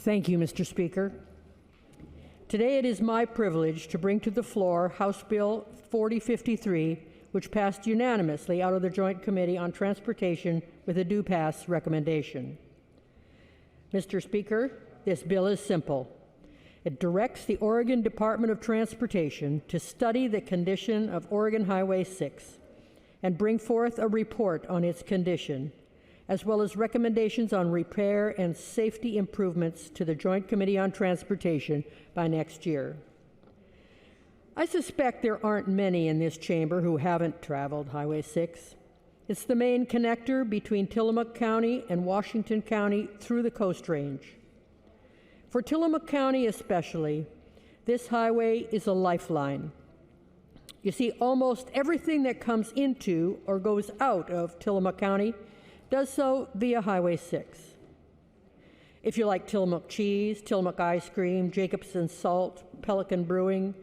Thank you, Mr. Speaker. Today it is my privilege to bring to the floor House Bill 4053, which passed unanimously out of the Joint Committee on Transportation with a do-pass recommendation. Mr. Speaker, this bill is simple. It directs the Oregon Department of Transportation to study the condition of Oregon Highway 6 and bring forth a report on its condition, as well as recommendations on repair and safety improvements to the Joint Committee on Transportation by next year. I suspect there aren't many in this chamber who haven't traveled Highway 6. It's the main connector between Tillamook County and Washington County through the Coast Range. For Tillamook County especially, this highway is a lifeline. You see, almost everything that comes into or goes out of Tillamook County does so via Highway 6. If you like Tillamook cheese, Tillamook ice cream, Jacobson salt, Pelican brewing,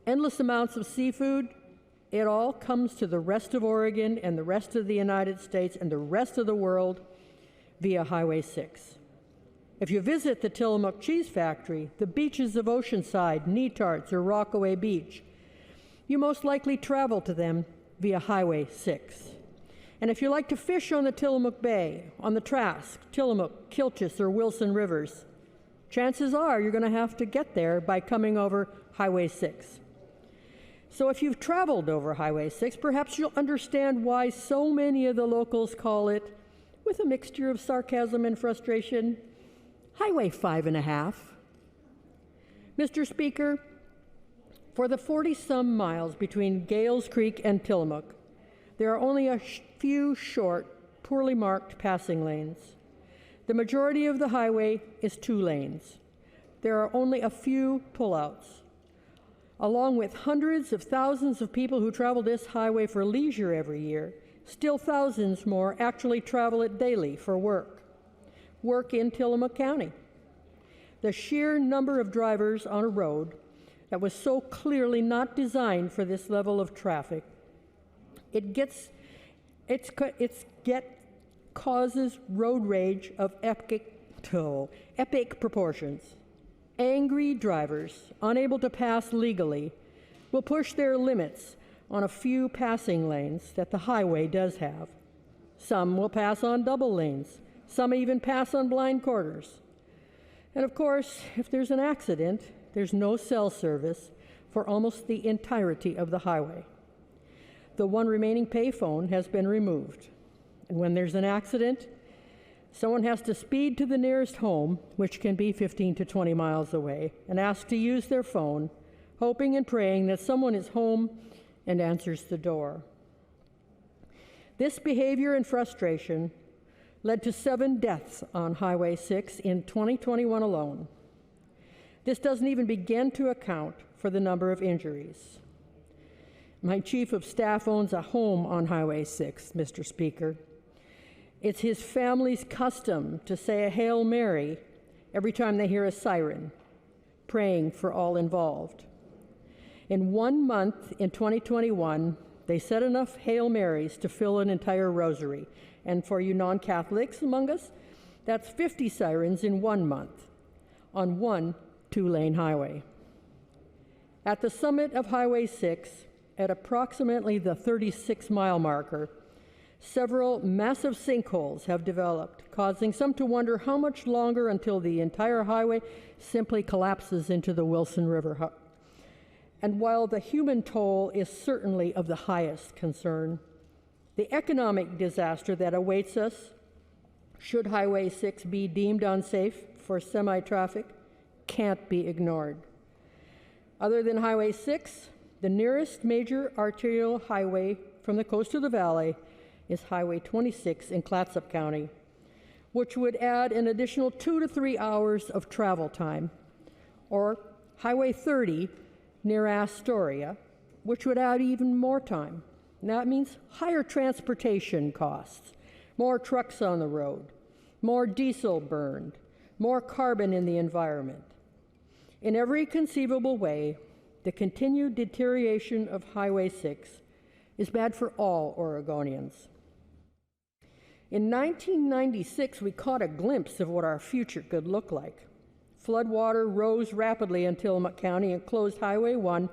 endless amounts of seafood, it all comes to the rest of Oregon and the rest of the United States and the rest of the world via Highway 6. If you visit the Tillamook Cheese Factory, the beaches of Oceanside, Netarts, or Rockaway Beach, you most likely travel to them via Highway 6. And if you like to fish on the Tillamook Bay, on the Trask, Tillamook, Kilchis, or Wilson Rivers, chances are you're going to have to get there by coming over Highway 6. So if you've traveled over Highway 6, perhaps you'll understand why so many of the locals call it, with a mixture of sarcasm and frustration, Highway 5.5. Mr. Speaker, for the 40-some miles between Gales Creek and Tillamook, there are only a few short, poorly marked passing lanes. The majority of the highway is 2 lanes. There are only a few pullouts. Along with hundreds of thousands of people who travel this highway for leisure every year, still thousands more actually travel it daily for work in Tillamook County. The sheer number of drivers on a road that was so clearly not designed for this level of traffic, causes road rage of epic proportions. Angry drivers, unable to pass legally, will push their limits on a few passing lanes that the highway does have. Some will pass on double lanes. Some even pass on blind corners. And of course, if there's an accident, there's no cell service for almost the entirety of the highway. The one remaining payphone has been removed. And when there's an accident, someone has to speed to the nearest home, which can be 15 to 20 miles away, and ask to use their phone, hoping and praying that someone is home and answers the door. This behavior and frustration led to 7 deaths on Highway 6 in 2021 alone. This doesn't even begin to account for the number of injuries. My chief of staff owns a home on Highway 6, Mr. Speaker. It's his family's custom to say a Hail Mary every time they hear a siren, praying for all involved. In 1 month in 2021, they said enough Hail Marys to fill an entire rosary. And for you non-Catholics among us, that's 50 sirens in 1 month on one 2-lane highway. At the summit of Highway 6, at approximately the 36-mile marker, several massive sinkholes have developed, causing some to wonder how much longer until the entire highway simply collapses into the Wilson River. And while the human toll is certainly of the highest concern, the economic disaster that awaits us, should Highway 6 be deemed unsafe for semi-traffic, can't be ignored. Other than Highway 6, the nearest major arterial highway from the coast of the valley is Highway 26 in Clatsop County, which would add an additional 2 to 3 hours of travel time, or Highway 30 near Astoria, which would add even more time. And that means higher transportation costs, more trucks on the road, more diesel burned, more carbon in the environment. In every conceivable way, the continued deterioration of Highway 6 is bad for all Oregonians. In 1996, we caught a glimpse of what our future could look like. floodwater rose rapidly in Tillamook County and closed Highway 1,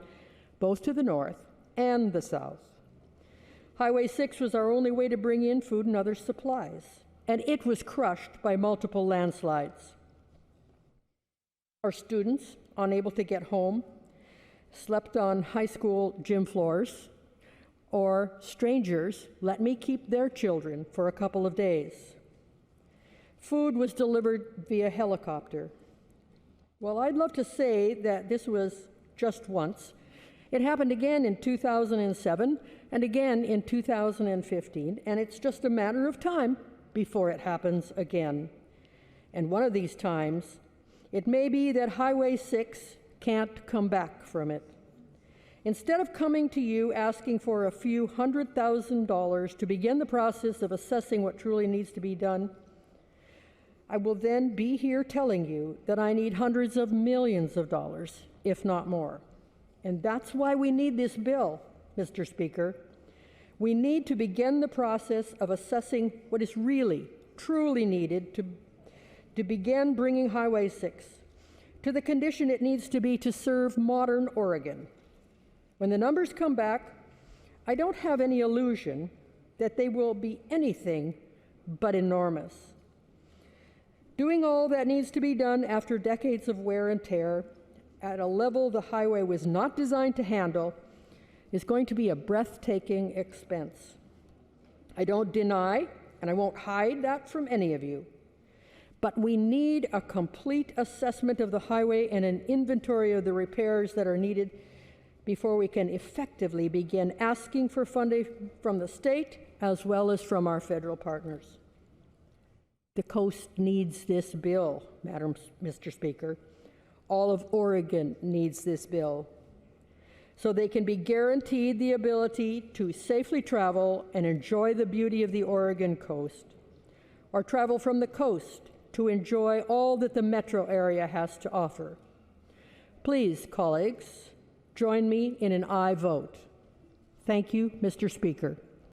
both to the north and the south. Highway 6 was our only way to bring in food and other supplies, and it was crushed by multiple landslides. Our students, unable to get home, slept on high school gym floors, or strangers let me keep their children for a couple of days. Food was delivered via helicopter. Well, I'd love to say that this was just once. It happened again in 2007 and again in 2015, and it's just a matter of time before it happens again. And one of these times, it may be that Highway 6 can't come back from it. Instead of coming to you asking for a few $100,000 to begin the process of assessing what truly needs to be done, I will then be here telling you that I need hundreds of millions of dollars, if not more. And that's why we need this bill, Mr. Speaker. We need to begin the process of assessing what is really, truly needed to begin bringing Highway 6 to the condition it needs to be to serve modern Oregon. When the numbers come back, I don't have any illusion that they will be anything but enormous. Doing all that needs to be done after decades of wear and tear at a level the highway was not designed to handle is going to be a breathtaking expense. I don't deny, and I won't hide that from any of you, but we need a complete assessment of the highway and an inventory of the repairs that are needed before we can effectively begin asking for funding from the state as well as from our federal partners. The coast needs this bill, Mr. Speaker. All of Oregon needs this bill so they can be guaranteed the ability to safely travel and enjoy the beauty of the Oregon coast, or travel from the coast to enjoy all that the metro area has to offer. Please, colleagues, join me in an aye vote. Thank you, Mr. Speaker.